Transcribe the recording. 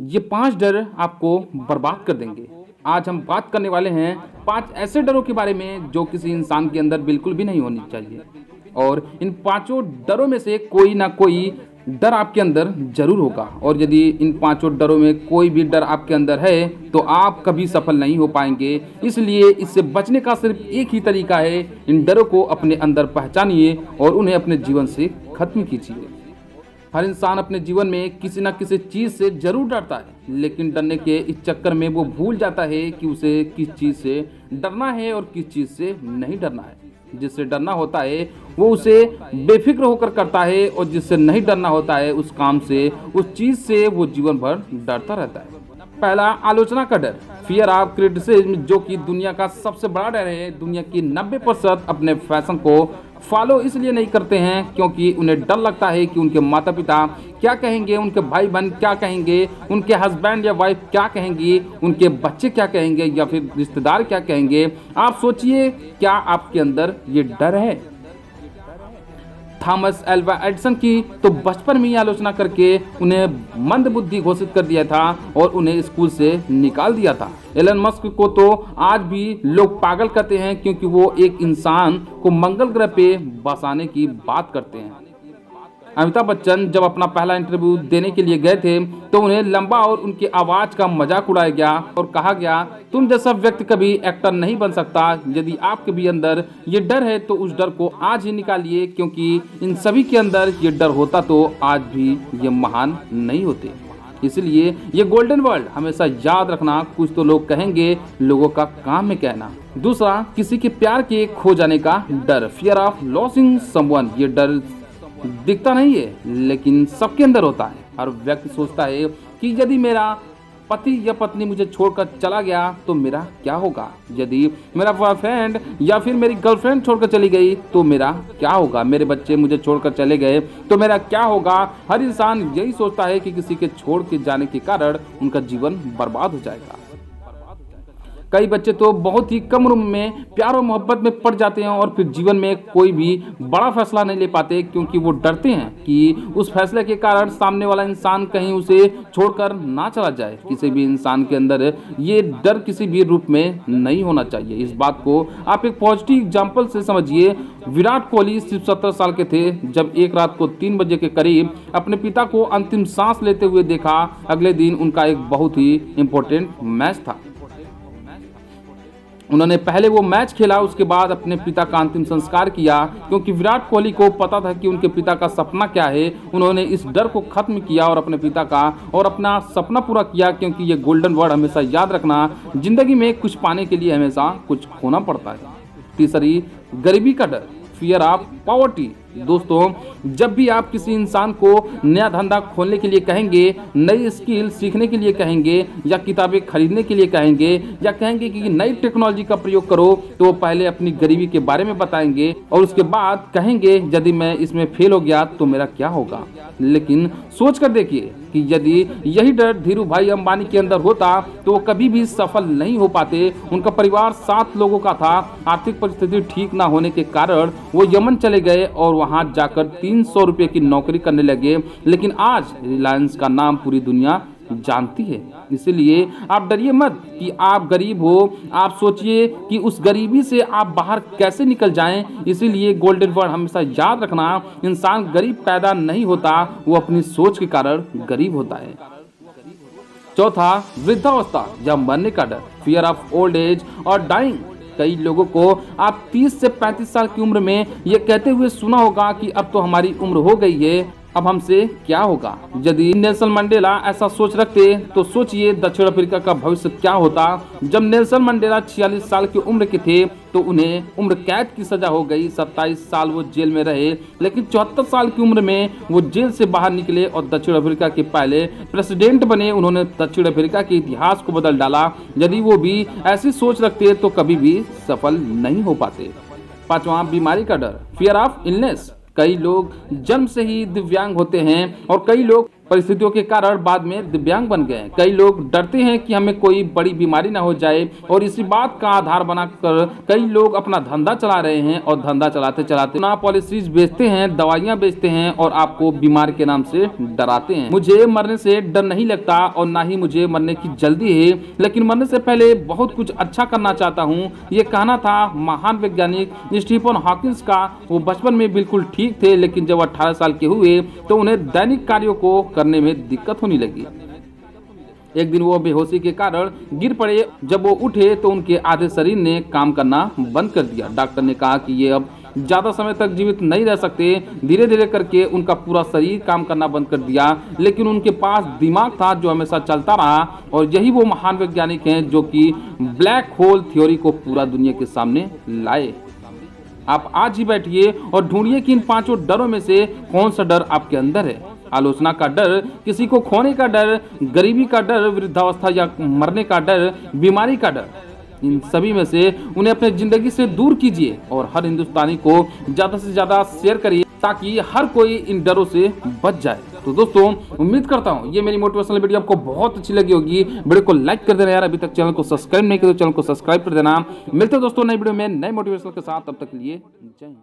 ये 5 डर आपको बर्बाद कर देंगे। आज हम बात करने वाले हैं 5 ऐसे डरों के बारे में जो किसी इंसान के अंदर बिल्कुल भी नहीं होनी चाहिए। और इन 5 डरों में से कोई ना कोई डर आपके अंदर जरूर होगा, और यदि इन 5 डरों में कोई भी डर आपके अंदर है तो आप कभी सफल नहीं हो पाएंगे। इसलिए इससे बचने का सिर्फ एक ही तरीका है, इन डरों को अपने अंदर पहचानिए और उन्हें अपने जीवन से खत्म कीजिए। हर इंसान अपने जीवन में किसी न किसी चीज़ से जरूर डरता है, लेकिन डरने के इस चक्कर में वो भूल जाता है कि उसे किस चीज़ से डरना है और किस चीज़ से नहीं डरना है। जिससे डरना होता है वो उसे बेफिक्र होकर करता है, और जिससे नहीं डरना होता है उस काम से, उस चीज़ से वो जीवन भर डरता रहता है। पहला, आलोचना का डर, फियर ऑफ क्रिटिसिज्म, जो कि दुनिया का सबसे बड़ा डर है। दुनिया की 90% अपने फैशन को फॉलो इसलिए नहीं करते हैं क्योंकि उन्हें डर लगता है कि उनके माता पिता क्या कहेंगे, उनके भाई बहन क्या कहेंगे, उनके हस्बैंड या वाइफ क्या कहेंगी, उनके बच्चे क्या कहेंगे, या फिर रिश्तेदार क्या कहेंगे। आप सोचिए, क्या आपके अंदर ये डर है? थॉमस एल्वा एडिसन की तो बचपन में ही आलोचना करके उन्हें मंदबुद्धि घोषित कर दिया था और उन्हें स्कूल से निकाल दिया था। एलन मस्क को तो आज भी लोग पागल कहते हैं क्योंकि वो एक इंसान को मंगल ग्रह पे बसाने की बात करते हैं। अमिताभ बच्चन जब अपना पहला इंटरव्यू देने के लिए गए थे तो उन्हें लंबा और उनकी आवाज़ का मजाक उड़ाया गया और कहा गया, तुम जैसा व्यक्ति कभी एक्टर नहीं बन सकता। यदि आपके भी अंदर ये डर है तो उस डर को आज ही निकालिए, क्योंकि इन सभी के अंदर ये डर होता तो आज भी ये महान नहीं होते। इसलिए ये गोल्डन वर्ड हमेशा याद रखना, कुछ तो लोग कहेंगे, लोगों का काम है कहना। दूसरा, किसी के प्यार के खो जाने का डर, फियर ऑफ लॉसिंग समवन। ये डर दिखता नहीं है लेकिन सबके अंदर होता है। हर व्यक्ति सोचता है कि यदि मेरा पति या पत्नी मुझे छोड़कर चला गया तो मेरा क्या होगा, यदि मेरा बॉयफ्रेंड या फिर मेरी गर्लफ्रेंड छोड़कर चली गई तो मेरा क्या होगा, मेरे बच्चे मुझे छोड़कर चले गए तो मेरा क्या होगा। हर इंसान यही सोचता है कि किसी के छोड़ के जाने के कारण उनका जीवन बर्बाद हो जाएगा। कई बच्चे तो बहुत ही कम उम्र में प्यार और मोहब्बत में पड़ जाते हैं और फिर जीवन में कोई भी बड़ा फैसला नहीं ले पाते, क्योंकि वो डरते हैं कि उस फैसले के कारण सामने वाला इंसान कहीं उसे छोड़कर ना चला जाए। किसी भी इंसान के अंदर ये डर किसी भी रूप में नहीं होना चाहिए। इस बात को आप एक पॉजिटिव एग्जाम्पल से समझिए। विराट कोहली सिर्फ 17 साल के थे जब एक रात को 3 बजे के करीब अपने पिता को अंतिम सांस लेते हुए देखा। अगले दिन उनका एक बहुत ही इम्पोर्टेंट मैच था। उन्होंने पहले वो मैच खेला, उसके बाद अपने पिता का अंतिम संस्कार किया, क्योंकि विराट कोहली को पता था कि उनके पिता का सपना क्या है। उन्होंने इस डर को खत्म किया और अपने पिता का और अपना सपना पूरा किया, क्योंकि ये गोल्डन वर्ड हमेशा याद रखना, जिंदगी में कुछ पाने के लिए हमेशा कुछ खोना पड़ता है। तीसरी, गरीबी का डर, फियर ऑफ पॉवर्टी। दोस्तों, जब भी आप किसी इंसान को नया धंधा खोलने के लिए कहेंगे, नई स्किल सीखने के लिए कहेंगे, या किताबें खरीदने के लिए कहेंगे, या कहेंगे कि नई टेक्नोलॉजी का प्रयोग करो, तो वो पहले अपनी गरीबी के बारे में बताएंगे और उसके बाद कहेंगे यदि मैं इसमें फेल हो गया तो मेरा क्या होगा। लेकिन सोच कर देखिए कि यदि यही डर धीरू भाई अंबानी के अंदर होता तो वो कभी भी सफल नहीं हो पाते। उनका परिवार 7 लोगों का था। आर्थिक परिस्थिति ठीक ना होने के कारण वो यमन चले गए और वहां जाकर 300 रुपये की नौकरी करने लगे। लेकिन आज रिलायंस का नाम पूरी दुनिया जानती है। इसलिए आप डरिए मत कि आप गरीब हो, आप सोचिए कि उस गरीबी से आप बाहर कैसे निकल जाएं। इसीलिए गोल्डन वर्ड हमेशा याद रखना, इंसान गरीब पैदा नहीं होता, वो अपनी सोच के कारण गरीब होता है। चौथा, वृद्धावस्था या मरने का डर, फियर ऑफ ओल्ड एज और डाइंग। कई लोगों को आप 30 से 35 साल की उम्र में ये कहते हुए सुना होगा कि अब तो हमारी उम्र हो गई है, अब हमसे क्या होगा। यदि नेल्सन मंडेला ऐसा सोच रखते तो सोचिए दक्षिण अफ्रीका का भविष्य क्या होता। जब नेल्सन मंडेला 46 साल की उम्र के थे तो उन्हें उम्र कैद की सजा हो गई। 27 साल वो जेल में रहे, लेकिन 74 साल की उम्र में वो जेल से बाहर निकले और दक्षिण अफ्रीका के पहले प्रेसिडेंट बने। उन्होंने दक्षिण अफ्रीका के इतिहास को बदल डाला। यदि वो भी ऐसी सोच रखते तो कभी भी सफल नहीं हो पाते। पांचवा, बीमारी का डर, फियर ऑफ इलनेस। कई लोग जन्म से ही दिव्यांग होते हैं और कई लोग परिस्थितियों के कारण बाद में दिव्यांग बन गए। कई लोग डरते हैं कि हमें कोई बड़ी बीमारी ना हो जाए और इसी बात का आधार बनाकर कई लोग अपना धंधा चला रहे हैं और धंधा चलाते चलाते ना पॉलिसीज बेचते हैं, दवाइयां बेचते हैं और आपको बीमार के नाम से डराते हैं। मुझे मरने से डर नहीं लगता और ना ही मुझे मरने की जल्दी है, लेकिन मरने से पहले बहुत कुछ अच्छा करना चाहता हूं। ये कहना था महान वैज्ञानिक स्टीफन हॉकिंस का। वो बचपन में बिल्कुल ठीक थे, लेकिन जब 18 साल के हुए तो उन्हें दैनिक कार्यों को करने में दिक्कत होने लगी। एक दिन वो बेहोशी के कारण गिर पड़े। जब वो उठे तो उनके आधे शरीर ने काम करना बंद कर दिया। डॉक्टर ने कहा कि ये अब ज़्यादा समय तक जीवित नहीं रह सकते। धीरे धीरे करके उनका पूरा शरीर काम करना बंद कर दिया, लेकिन उनके पास दिमाग था जो हमेशा चलता रहा। और यही वो महान वैज्ञानिक हैं जो कि ब्लैक होल थ्योरी को पूरा दुनिया के सामने लाए। आप आज ही बैठिए और ढूंढिए कि इन 5 डरों में से कौन सा डर आपके अंदर है। आलोचना का डर, किसी को खोने का डर, गरीबी का डर, वृद्धावस्था या मरने का डर, बीमारी का डर। इन सभी में से उन्हें अपने जिंदगी से दूर कीजिए और हर हिंदुस्तानी को ज़्यादा से ज़्यादा शेयर करिए ताकि हर कोई इन डरों से बच जाए। तो दोस्तों, उम्मीद करता हूँ ये मेरी मोटिवेशनल वीडियो आपको बहुत अच्छी लगी होगी। वीडियो को लाइक कर देना यार, अभी तक चैनल को सब्सक्राइब नहीं किया तो चैनल को सब्सक्राइब कर देना। मिलते हैं दोस्तों नई वीडियो में नए मोटिवेशनल के साथ, तब तक के लिए जय हिंद।